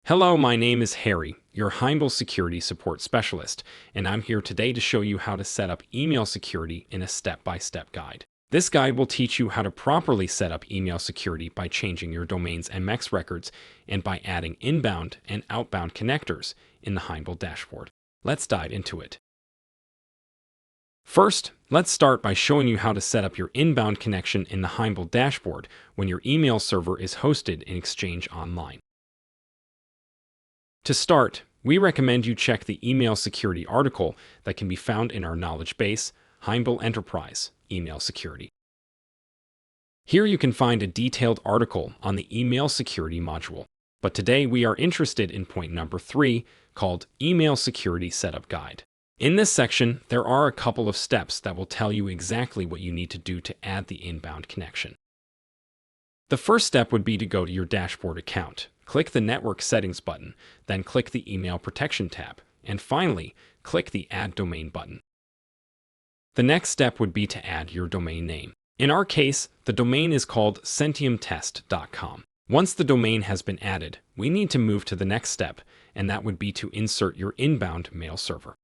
Hello, my name is Harry, your Heimdal security support specialist, and I'm here today to show you how to set up email security in a step-by-step guide. This guide will teach you how to properly set up email security by changing your domain's MX records and by adding inbound and outbound connectors in the Heimdal dashboard. Let's dive into it. First, let's start by showing you how to set up your inbound connection in the Heimdal dashboard when your email server is hosted in Exchange Online. To start, we recommend you check the email security article that can be found in our knowledge base, Heimdal Enterprise Email Security. Here you can find a detailed article on the email security module. But today we are interested in point number 3, called Email Security Setup Guide. In this section, there are a couple of steps that will tell you exactly what you need to do to add the inbound connection. The first step would be to go to your dashboard account. Click the Network Settings button, then click the Email Protection tab, and finally, click the Add Domain button. The next step would be to add your domain name. In our case, the domain is called centiumtest.com. Once the domain has been added, we need to move to the next step, and that would be to insert your inbound mail server.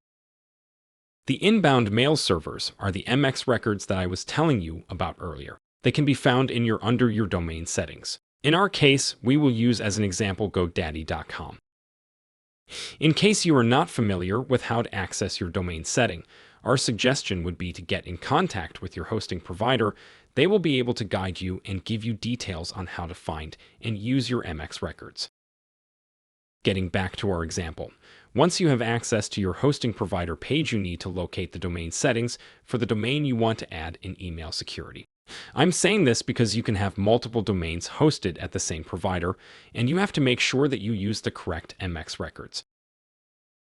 The inbound mail servers are the MX records that I was telling you about earlier. They can be found under your domain settings. In our case, we will use as an example GoDaddy.com. In case you are not familiar with how to access your domain setting, our suggestion would be to get in contact with your hosting provider. They will be able to guide you and give you details on how to find and use your MX records. Getting back to our example, once you have access to your hosting provider page, you need to locate the domain settings for the domain you want to add in email security. I'm saying this because you can have multiple domains hosted at the same provider, and you have to make sure that you use the correct MX records.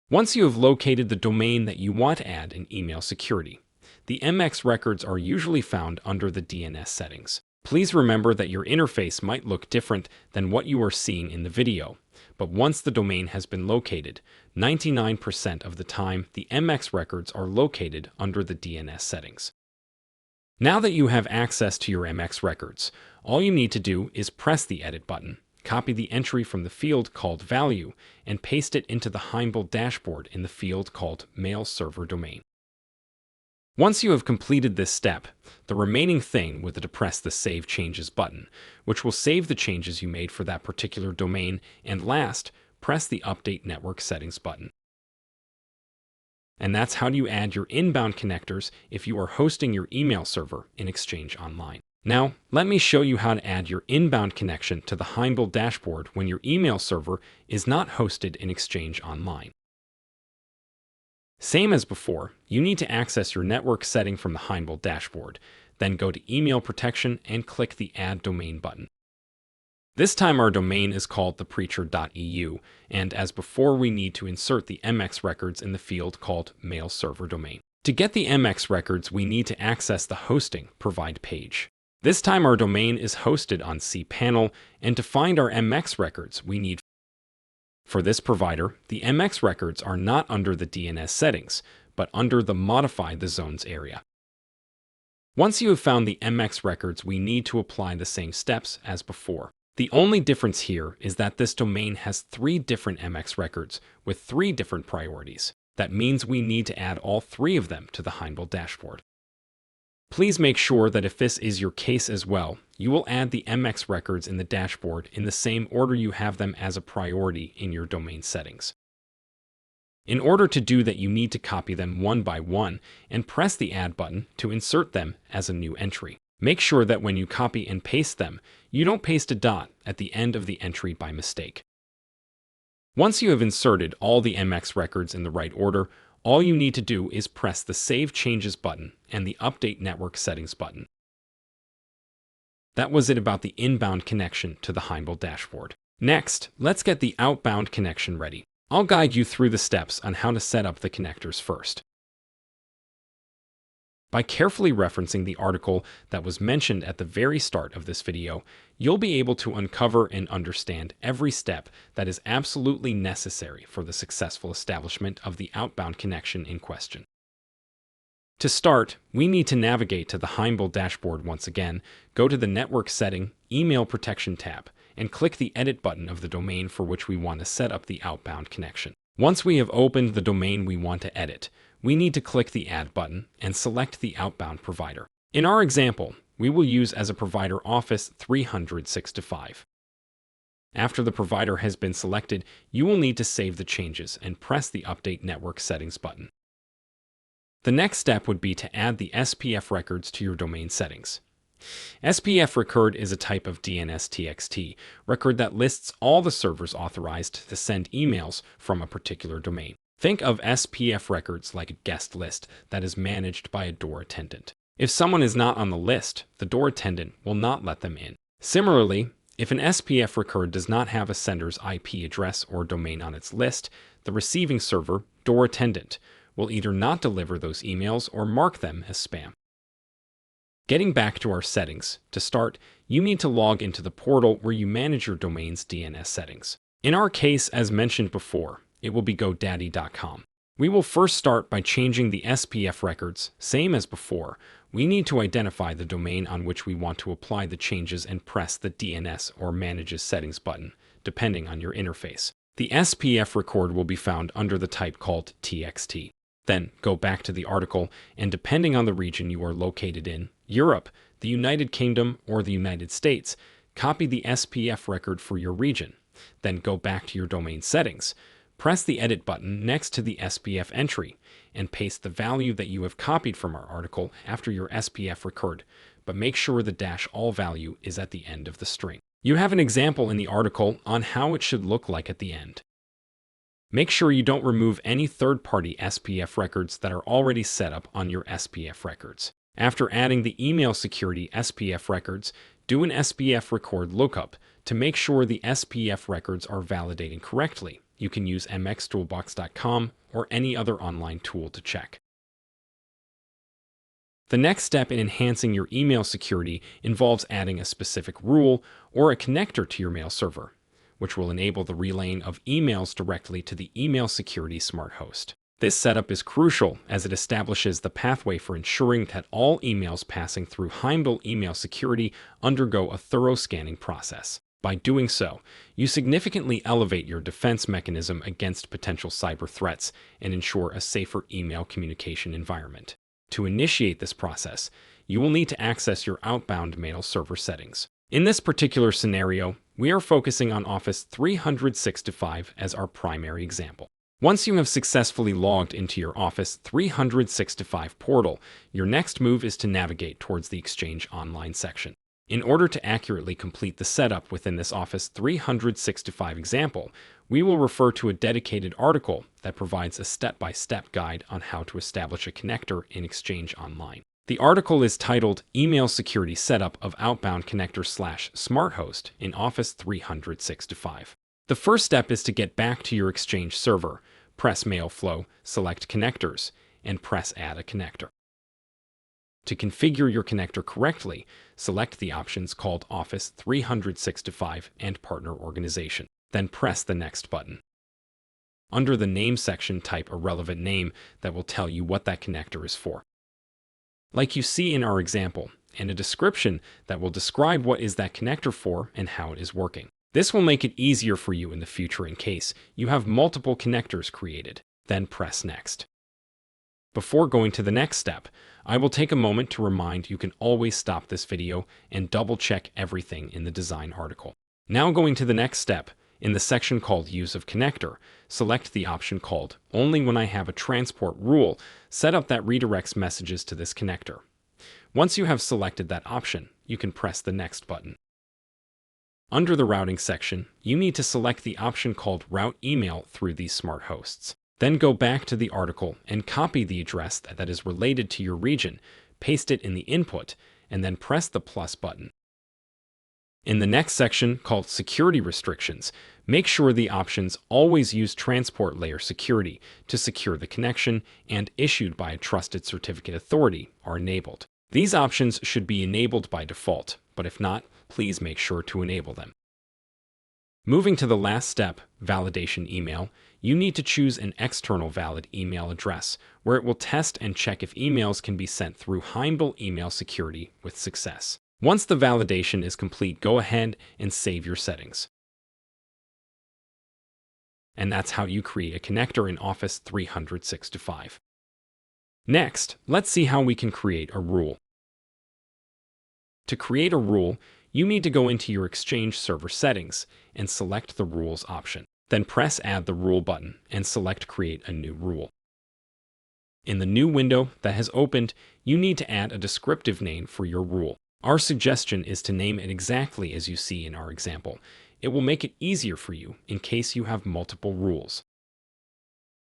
Once you have located the domain that you want to add in email security, the MX records are usually found under the DNS settings. Please remember that your interface might look different than what you are seeing in the video, but once the domain has been located, 99% of the time the MX records are located under the DNS settings. Now that you have access to your MX records, all you need to do is press the Edit button, copy the entry from the field called Value, and paste it into the Heimdal dashboard in the field called Mail Server Domain. Once you have completed this step, the remaining thing would be to press the Save Changes button, which will save the changes you made for that particular domain, and last, press the Update Network Settings button. And that's how you add your inbound connectors if you are hosting your email server in Exchange Online. Now, let me show you how to add your inbound connection to the Heimdal dashboard when your email server is not hosted in Exchange Online. Same as before, you need to access your network setting from the Heimdal dashboard, then go to Email Protection and click the Add Domain button. This time our domain is called thepreacher.eu, and as before we need to insert the MX records in the field called Mail Server Domain. To get the MX records, we need to access the Hosting Provide page. This time our domain is hosted on cPanel, and to find our MX records, we need for this provider, the MX records are not under the DNS settings, but under the Modify the Zones area. Once you have found the MX records, we need to apply the same steps as before. The only difference here is that this domain has 3 different MX records with 3 different priorities. That means we need to add all 3 of them to the Heimdal dashboard. Please make sure that if this is your case as well, you will add the MX records in the dashboard in the same order you have them as a priority in your domain settings. In order to do that, you need to copy them one by one and press the Add button to insert them as a new entry. Make sure that when you copy and paste them, you don't paste a dot at the end of the entry by mistake. Once you have inserted all the MX records in the right order, all you need to do is press the Save Changes button and the Update Network Settings button. That was it about the inbound connection to the Heimdal dashboard. Next, let's get the outbound connection ready. I'll guide you through the steps on how to set up the connectors first. By carefully referencing the article that was mentioned at the very start of this video, you'll be able to uncover and understand every step that is absolutely necessary for the successful establishment of the outbound connection in question. To start, we need to navigate to the Heimdal dashboard once again, go to the Network Setting, Email Protection tab, and click the Edit button of the domain for which we want to set up the Outbound connection. Once we have opened the domain we want to edit, we need to click the Add button and select the Outbound provider. In our example, we will use as a provider Office 365. After the provider has been selected, you will need to save the changes and press the Update Network Settings button. The next step would be to add the SPF records to your domain settings. SPF record is a type of DNS-TXT record that lists all the servers authorized to send emails from a particular domain. Think of SPF records like a guest list that is managed by a door attendant. If someone is not on the list, the door attendant will not let them in. Similarly, if an SPF record does not have a sender's IP address or domain on its list, the receiving server, door attendant, will either not deliver those emails or mark them as spam. Getting back to our settings, to start, you need to log into the portal where you manage your domain's DNS settings. In our case, as mentioned before, it will be GoDaddy.com. We will first start by changing the SPF records, same as before. We need to identify the domain on which we want to apply the changes and press the DNS or Manages Settings button, depending on your interface. The SPF record will be found under the type called TXT. Then go back to the article, and depending on the region you are located in, Europe, the United Kingdom, or the United States, copy the SPF record for your region. Then go back to your domain settings, press the Edit button next to the SPF entry, and paste the value that you have copied from our article after your SPF record, but make sure the -all value is at the end of the string. You have an example in the article on how it should look like at the end. Make sure you don't remove any third-party SPF records that are already set up on your SPF records. After adding the email security SPF records, do an SPF record lookup to make sure the SPF records are validating correctly. You can use mxtoolbox.com or any other online tool to check. The next step in enhancing your email security involves adding a specific rule or a connector to your mail server, which will enable the relaying of emails directly to the email security smart host. This setup is crucial as it establishes the pathway for ensuring that all emails passing through Heimdal email security undergo a thorough scanning process. By doing so, you significantly elevate your defense mechanism against potential cyber threats and ensure a safer email communication environment. To initiate this process, you will need to access your Outbound mail server settings. In this particular scenario, we are focusing on Office 365 as our primary example. Once you have successfully logged into your Office 365 portal, your next move is to navigate towards the Exchange Online section. In order to accurately complete the setup within this Office 365 example, we will refer to a dedicated article that provides a step-by-step guide on how to establish a connector in Exchange Online. The article is titled Email Security Setup of Outbound Connector / Smart Host in Office 365. The first step is to get back to your Exchange server, press Mail Flow, select Connectors, and press Add a Connector. To configure your connector correctly, select the options called Office 365 and Partner Organization. Then press the Next button. Under the Name section, type a relevant name that will tell you what that connector is for, like you see in our example, and a description that will describe what is that connector for and how it is working. This will make it easier for you in the future in case you have multiple connectors created. Then press Next. Before going to the next step, I will take a moment to remind you can always stop this video and double-check everything in the design article. Now going to the next step, in the section called Use of Connector, select the option called Only When I Have a Transport Rule set up that redirects messages to this connector. Once you have selected that option, you can press the Next button. Under the Routing section, you need to select the option called Route Email through these smart hosts. Then go back to the article and copy the address that is related to your region, paste it in the input, and then press the plus button. In the next section, called Security Restrictions, make sure the options Always Use Transport Layer Security to secure the connection and Issued by a Trusted Certificate Authority are enabled. These options should be enabled by default, but if not, please make sure to enable them. Moving to the last step, Validation Email, you need to choose an external valid email address where it will test and check if emails can be sent through Heimdal email security with success. Once the validation is complete, go ahead and save your settings. And that's how you create a connector in Office 365. Next, let's see how we can create a rule. To create a rule, you need to go into your Exchange server settings and select the Rules option. Then press Add the Rule button and select Create a new rule. In the new window that has opened, you need to add a descriptive name for your rule. Our suggestion is to name it exactly as you see in our example. It will make it easier for you in case you have multiple rules.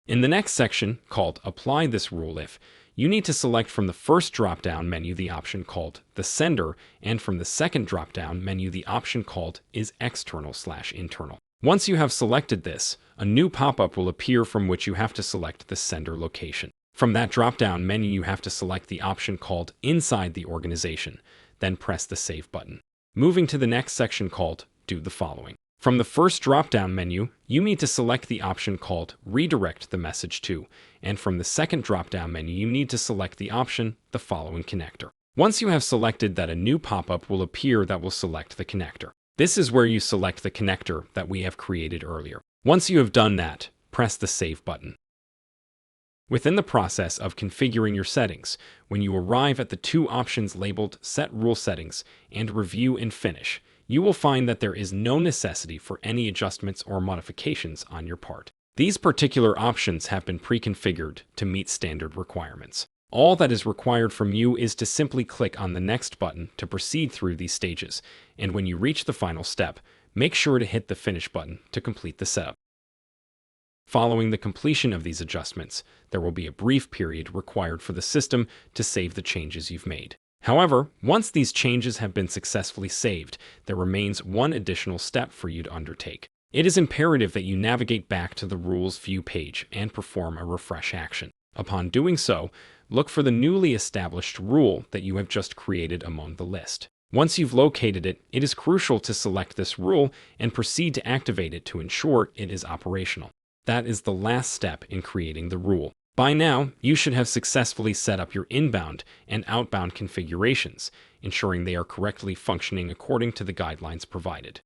In the next section, called Apply this rule if, you need to select from the first drop-down menu the option called The Sender, and from the second drop-down menu the option called Is External/Internal. Once you have selected this, a new pop-up will appear from which you have to select the sender location. From that drop-down menu, you have to select the option called Inside the Organization, then press the Save button. Moving to the next section called Do the Following. From the first drop-down menu, you need to select the option called Redirect the Message to, and from the second drop-down menu, you need to select the option The Following Connector. Once you have selected that, a new pop-up will appear that will select the connector. This is where you select the connector that we have created earlier. Once you have done that, press the Save button. Within the process of configuring your settings, when you arrive at the two options labeled Set Rule Settings and Review and Finish, you will find that there is no necessity for any adjustments or modifications on your part. These particular options have been pre-configured to meet standard requirements. All that is required from you is to simply click on the Next button to proceed through these stages, and when you reach the final step, make sure to hit the Finish button to complete the setup. Following the completion of these adjustments, there will be a brief period required for the system to save the changes you've made. However, once these changes have been successfully saved, there remains one additional step for you to undertake. It is imperative that you navigate back to the Rules View page and perform a refresh action. Upon doing so, look for the newly established rule that you have just created among the list. Once you've located it, it is crucial to select this rule and proceed to activate it to ensure it is operational. That is the last step in creating the rule. By now, you should have successfully set up your inbound and outbound configurations, ensuring they are correctly functioning according to the guidelines provided.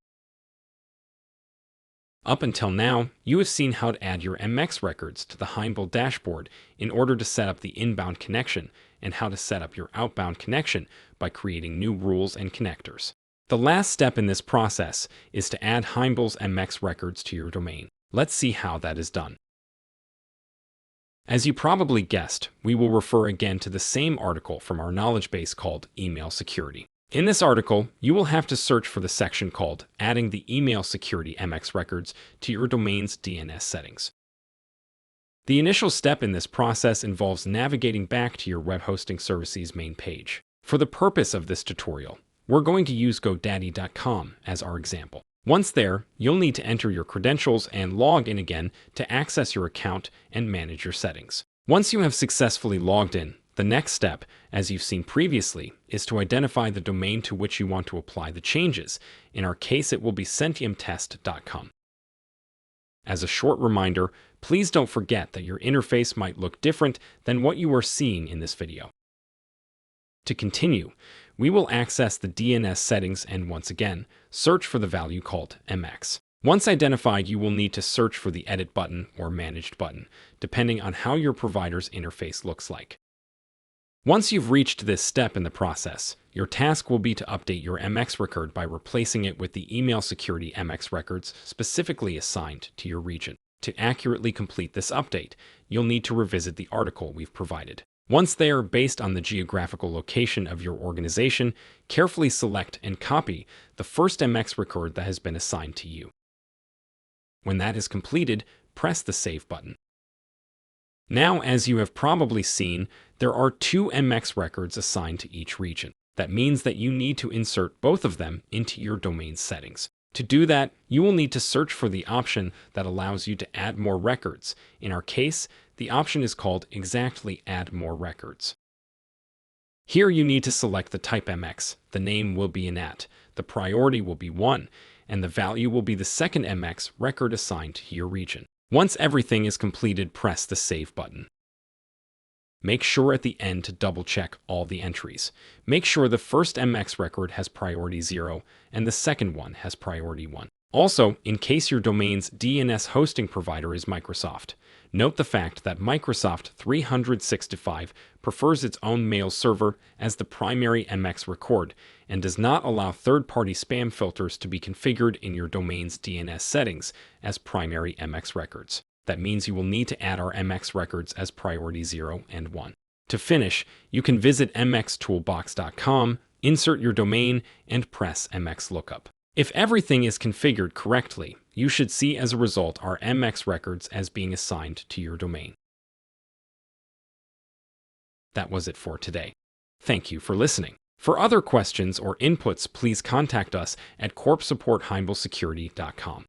Up until now, you have seen how to add your MX records to the Heimdal dashboard in order to set up the inbound connection and how to set up your outbound connection by creating new rules and connectors. The last step in this process is to add Heimdal's MX records to your domain. Let's see how that is done. As you probably guessed, we will refer again to the same article from our knowledge base called Email Security. In this article, you will have to search for the section called Adding the Email Security MX Records to your domain's DNS settings. The initial step in this process involves navigating back to your web hosting service's main page. For the purpose of this tutorial, we're going to use GoDaddy.com as our example. Once there, you'll need to enter your credentials and log in again to access your account and manage your settings. Once you have successfully logged in, the next step, as you've seen previously, is to identify the domain to which you want to apply the changes. In our case, it will be centiumtest.com. As a short reminder, please don't forget that your interface might look different than what you are seeing in this video. To continue, we will access the DNS settings and once again, search for the value called MX. Once identified, you will need to search for the Edit button or Managed button, depending on how your provider's interface looks like. Once you've reached this step in the process, your task will be to update your MX record by replacing it with the Email Security MX records specifically assigned to your region. To accurately complete this update, you'll need to revisit the article we've provided. Once there, based on the geographical location of your organization, carefully select and copy the first MX record that has been assigned to you. When that is completed, press the Save button. Now, as you have probably seen, there are two MX records assigned to each region. That means that you need to insert both of them into your domain settings. To do that, you will need to search for the option that allows you to add more records. In our case, the option is called Exactly Add More Records. Here you need to select the type MX. The name will be an @ the priority will be 1, and the value will be the second MX record assigned to your region. Once everything is completed, press the Save button. Make sure at the end to double-check all the entries. Make sure the first MX record has priority 0 and the second one has priority 1. Also, in case your domain's DNS hosting provider is Microsoft, note the fact that Microsoft 365 prefers its own mail server as the primary MX record and does not allow third-party spam filters to be configured in your domain's DNS settings as primary MX records. That means you will need to add our MX records as priority 0 and 1. To finish, you can visit mxtoolbox.com, insert your domain, and press MX lookup. If everything is configured correctly, you should see as a result our MX records as being assigned to your domain. That was it for today. Thank you for listening. For other questions or inputs, please contact us at corpsupportheimdalsecurity.com.